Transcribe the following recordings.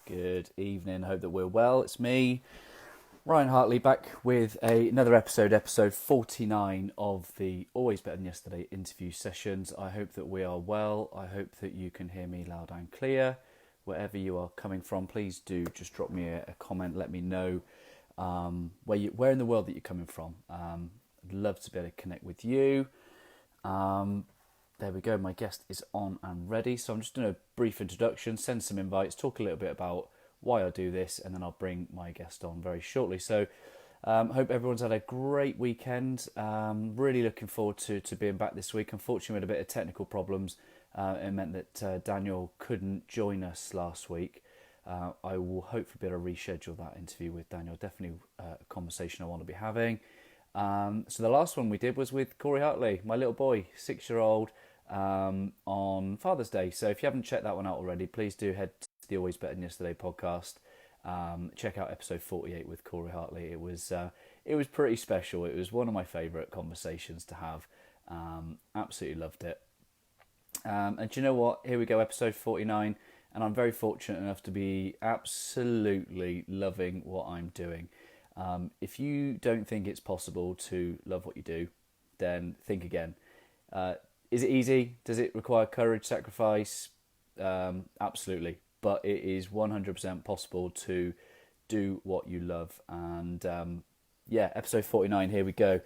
Good evening. Hope that we're well. It's me, Ryan Hartley, back with another episode 49 of the Always Better Than Yesterday interview sessions. I hope that we are well. I hope that you can hear me loud and clear. Wherever you are coming from, please do just drop me a comment. Let me know where in the world that you're coming from. I'd love to be able to connect with you. There we go, my guest is on and ready. So I'm just doing a brief introduction, send some invites, talk a little bit about why I do this, and then I'll bring my guest on very shortly. So hope everyone's had a great weekend. Really looking forward to being back this week. Unfortunately, we had a bit of technical problems. It meant that Daniel couldn't join us last week. I will hopefully be able to reschedule that interview with Daniel. Definitely a conversation I want to be having. So the last one we did was with Corey Hartley, my little boy, 6-year-old, on Father's Day. So if you haven't checked that one out already, please do head to the Always Better Than Yesterday podcast. Check out episode 48 with Corey Hartley. It was pretty special. It was one of my favourite conversations to have. Absolutely loved it. And do you know what? Here we go, episode 49, and I'm very fortunate enough to be absolutely loving what I'm doing. If you don't think it's possible to love what you do, then think again. Is it easy? Does it require courage, sacrifice? Absolutely. But it is 100% possible to do what you love. And episode 49, here we go.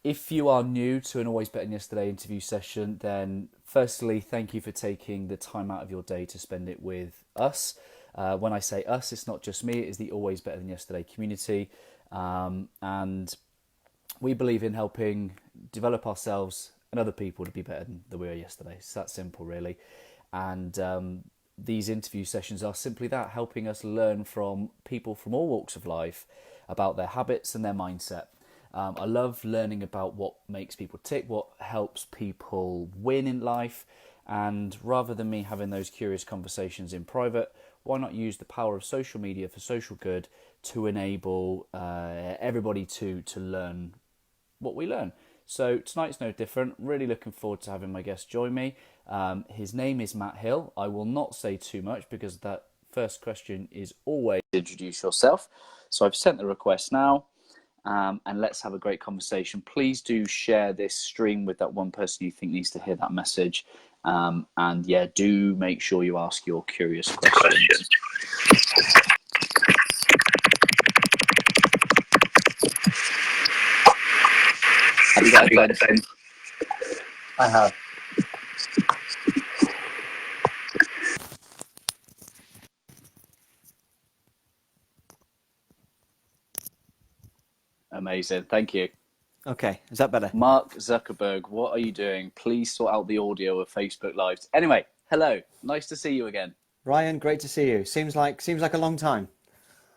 If you are new to an Always Better Than Yesterday interview session, then firstly, thank you for taking the time out of your day to spend it with us. When I say us, it's not just me, it is the Always Better Than Yesterday community. And we believe in helping develop ourselves and other people to be better than we were yesterday. It's that simple, really. And these interview sessions are simply that, helping us learn from people from all walks of life about their habits and their mindset. I love learning about what makes people tick, what helps people win in life. And rather than me having those curious conversations in private, why not use the power of social media for social good to enable everybody to learn what we learn? So tonight's no different. Really looking forward to having my guest join me. His name is Matt Hill. I will not say too much because that first question is always introduce yourself. So I've sent the request now. And let's have a great conversation. Please do share this stream with that one person you think needs to hear that message. Do make sure you ask your curious questions. Have you got a pen? I have. Amazing. Thank you. Okay, is that better? Mark Zuckerberg, what are you doing? Please sort out the audio of Facebook Lives. Anyway, hello. Nice to see you again. Ryan, great to see you. Seems like a long time.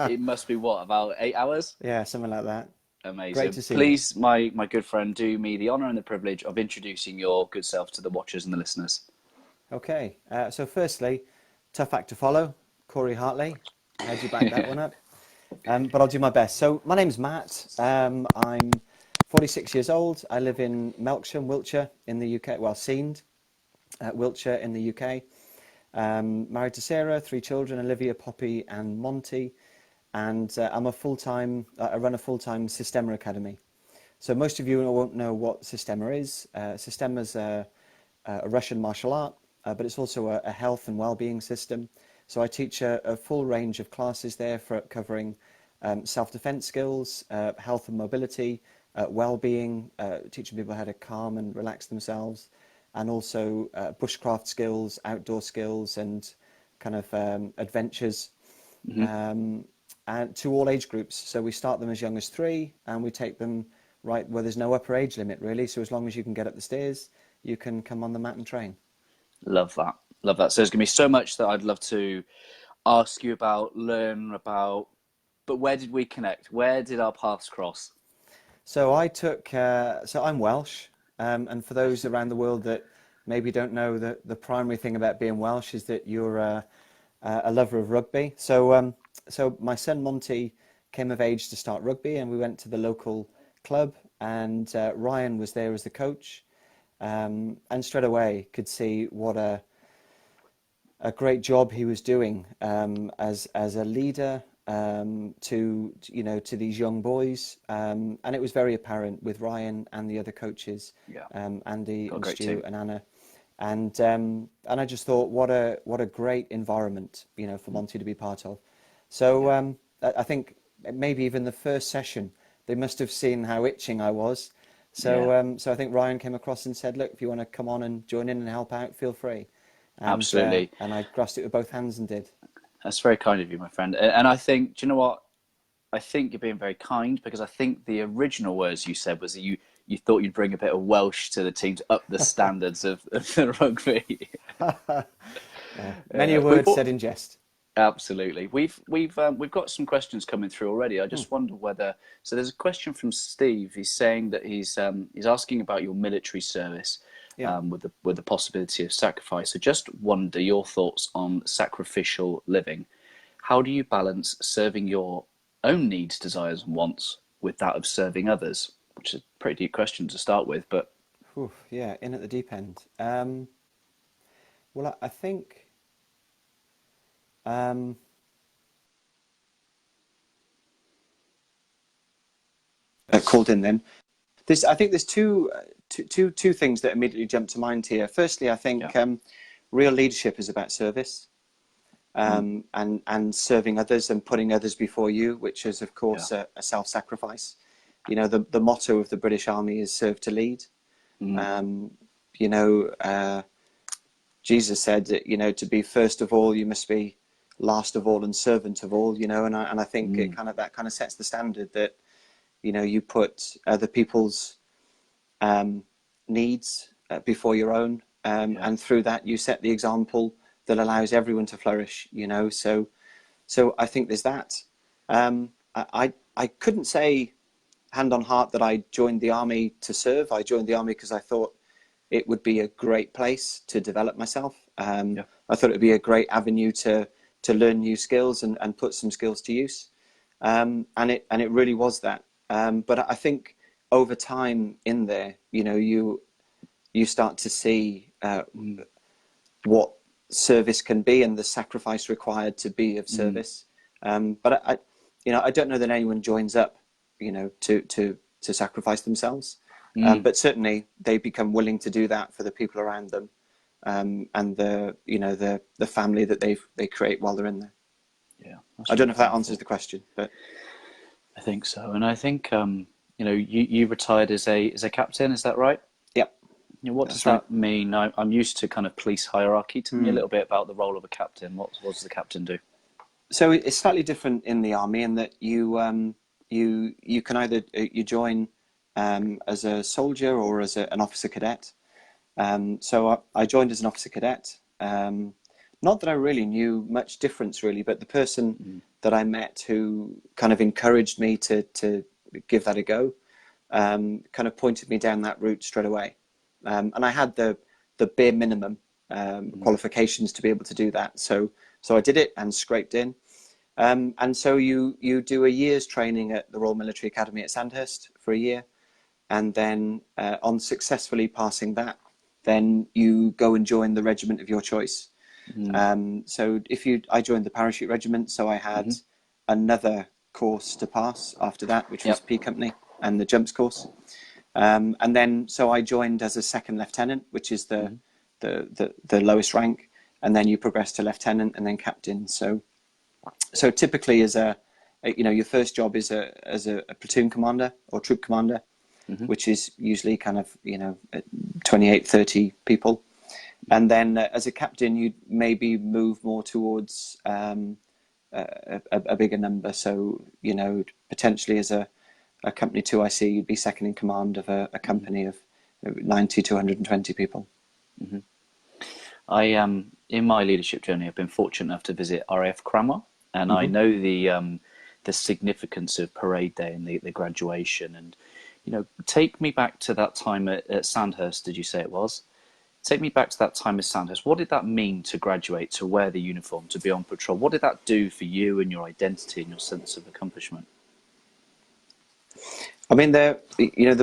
It must be what, about 8 hours? Yeah, something like that. Amazing. Great to see Please, my good friend, do me the honour and the privilege of introducing your good self to the watchers and the listeners. Okay, so firstly, tough act to follow, Corey Hartley. How'd you back that one up? But I'll do my best. So my name's Matt. I'm 46 years old. I live in Melksham, Wiltshire in the UK. Well, Sandhurst, Wiltshire in the UK. Married to Sarah, 3 children, Olivia, Poppy and Monty. And I run a full-time Systema academy. So most of you won't know what Systema is. Systema is a Russian martial art, but it's also a health and well-being system. So I teach a full range of classes there for covering self-defense skills, health and mobility, well-being, teaching people how to calm and relax themselves, and also bushcraft skills, outdoor skills, and kind of adventures. And to all age groups. So we start them as young as 3, and we take them right where there's no upper age limit, really. So as long as you can get up the stairs, you can come on the mat and train. Love that. Love that. So there's going to be so much that I'd love to ask you about, learn about. But where did we connect? Where did our paths cross? So I'm Welsh. And for those around the world that maybe don't know, the primary thing about being Welsh is that you're a lover of rugby. So my son Monty came of age to start rugby, and we went to the local club, and Ryan was there as the coach, and straight away could see what a a great job he was doing as a leader to to these young boys, and it was very apparent with Ryan and the other coaches, Yeah, Andy got a and great Stu team. and Anna, and I just thought what a great environment for Monty to be part of. So Yeah, I think maybe even the first session they must have seen how itching I was. yeah, So I think Ryan came across and said, "Look, if you want to come on and join in and help out, feel free." absolutely. And I grasped it with both hands and did. That's very kind of you, my friend. And I think, do you know what? I think you're being very kind, because I think the original words you said was that you thought you'd bring a bit of Welsh to the team to up the standards of the rugby. Many a We word said in jest. Absolutely. We've got some questions coming through already. I Hmm. just wonder whether, so there's a question from Steve. He's saying that he's asking about your military service, Yeah. with the possibility of sacrifice. So just wonder your thoughts on sacrificial living. How do you balance serving your own needs, desires, and wants with that of serving others? Which is a pretty deep question to start with, but Whew, yeah, in at the deep end. Well, I think um, called in then. I think there's two things that immediately jump to mind here. Firstly, I yeah, think real leadership is about service, mm, and serving others and putting others before you, which is of yeah, course a self-sacrifice. The motto of the British Army is "Serve to lead." mm, Um, you know, Jesus said that to be first of all, you must be last of all and servant of all. And I think mm, that kind of sets the standard that you put other people's um, needs before your own, yeah, and through that you set the example that allows everyone to flourish. So I think there's that. I couldn't say hand on heart that I joined the army to serve. I joined the army because I thought it would be a great place to develop myself. yeah, I thought it would be a great avenue to learn new skills and put some skills to use. And it really was that. But I think over time in there, you start to see mm, what service can be and the sacrifice required to be of mm, service. But I don't know that anyone joins up, to sacrifice themselves. mm. But certainly they become willing to do that for the people around them, and the family that they create while they're in there. Yeah, that's I don't really know if that answers powerful. the question, but I think so, and I think you retired as a captain. Is that right? yep, What does that's right. that mean? I'm used to kind of police hierarchy. Tell me a Hmm. little bit about the role of a captain. What does the captain do? So it's slightly different in the army in that you can either you join as a soldier or as an officer cadet. So I joined as an officer cadet. Not that I really knew much difference really, but the person Mm, that I met who kind of encouraged me to give that a go, kind of pointed me down that route straight away. And I had the bare minimum mm, qualifications to be able to do that. So I did it and scraped in. And so you do a year's training at the Royal Military Academy at Sandhurst for a year, and then on successfully passing that, then you go and join the regiment of your choice. mm, So I joined the parachute regiment, so I had mm-hmm. another course to pass after that, which was Yep. P Company and the jumps course. And then so I joined as a second lieutenant, which is Mm-hmm. the lowest rank, and then you progress to lieutenant and then captain. So typically, your first job is as a platoon commander or troop commander, Mm-hmm. which is usually kind of 28, 30 people, and then as a captain, you maybe move more towards a bigger number. So potentially as a company 2IC, you'd be second in command of a Mm-hmm. company of 90 to 120 people. Mm-hmm. I in my leadership journey, I've been fortunate enough to visit RAF Cranwell, and I Hmm. know the significance of parade day and the graduation. And take me back to that time at Sandhurst. Did you say it was? Take me back to that time at Sandhurst. What did that mean to graduate, to wear the uniform, to be on patrol? What did that do for you and your identity and your sense of accomplishment? I mean, the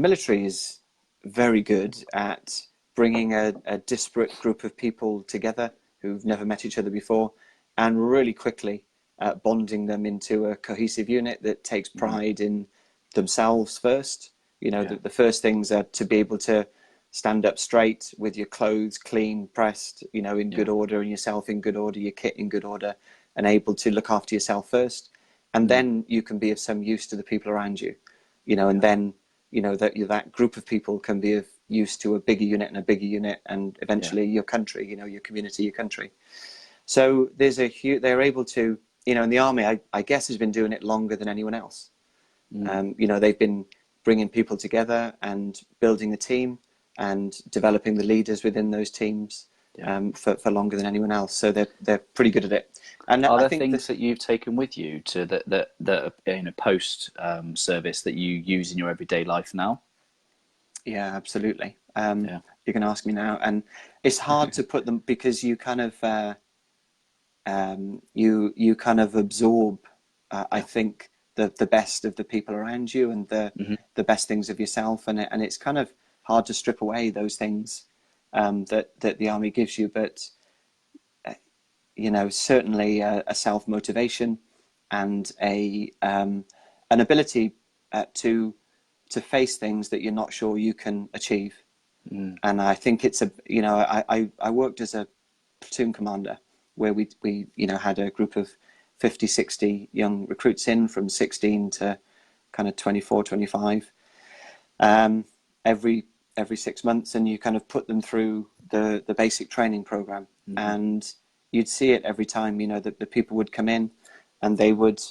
military is very good at bringing a disparate group of people together who've never met each other before, and really quickly bonding them into a cohesive unit that takes pride in themselves first. You know, the first things are to be able to stand up straight with your clothes clean, pressed, you know, in good order, and yourself in good order, your kit in good order, and able to look after yourself first. And then you can be of some use to the people around you, you know, and then, you know, that group of people can be of use to a bigger unit and a bigger unit, and eventually your country, you know, your community, your country. So there's they're able to, you know, in the army, I guess has been doing it longer than anyone else. You know, they've been bringing people together and building a team and developing the leaders within those teams for longer than anyone else. So they're pretty good at it. And are there I think things that you've taken with you to that in a post service that you use in your everyday life now? Yeah, absolutely. You can ask me now, and it's hard to put them because you kind of you kind of absorb, I think, the best of the people around you and the best things of yourself, and it's kind of hard to strip away those things that the army gives you. But you know, certainly a self-motivation and an ability to face things that you're not sure you can achieve. And I think it's you know, I worked as a platoon commander where we you know, had a group of 50, 60 young recruits in from 16 to kind of 24, 25 every 6 months, and you kind of put them through the basic training program. And you'd see it every time, you know, that the people would come in and they would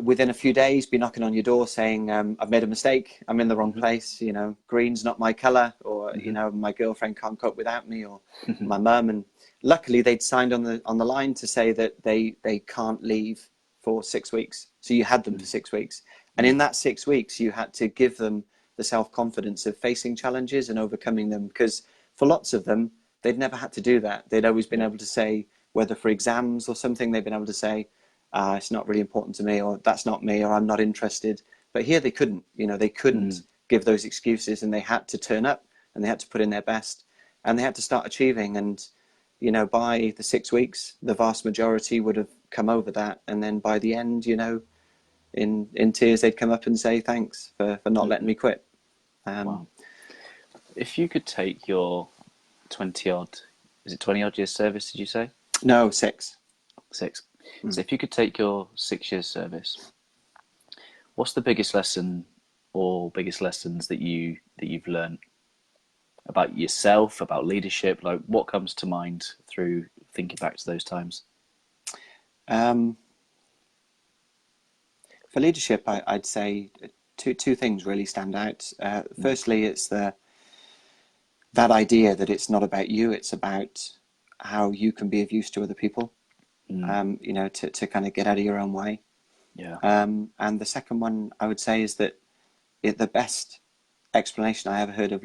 within a few days be knocking on your door saying, I've made a mistake, I'm in the wrong place, you know, green's not my colour, or you know, my girlfriend can't cope without me, or my mum. And luckily they'd signed on the line to say that they can't leave for 6 weeks. So you had them for 6 weeks, and in that 6 weeks you had to give them the self-confidence of facing challenges and overcoming them, because for lots of them they'd never had to do that. They'd always been able to say, whether for exams or something, they've been able to say, it's not really important to me, or that's not me, or I'm not interested. But here they couldn't, you know, they couldn't give those excuses, and they had to turn up and they had to put in their best, and they had to start achieving. And, you know, by the 6 weeks, the vast majority would have come over that. And then by the end, you know, in tears, they'd come up and say, thanks for not letting me quit. Wow. If you could take your 20 odd years service, did you say? No, 6. 6. So if you could take your 6 years service, what's the biggest lesson or biggest lessons that you've learned about yourself, about leadership? Like, what comes to mind through thinking back to those times? For leadership, I'd say two things really stand out. Firstly, it's that idea that it's not about you, it's about how you can be of use to other people. You know, to kind of get out of your own way. Yeah. And the second one I would say is that the best explanation I ever heard of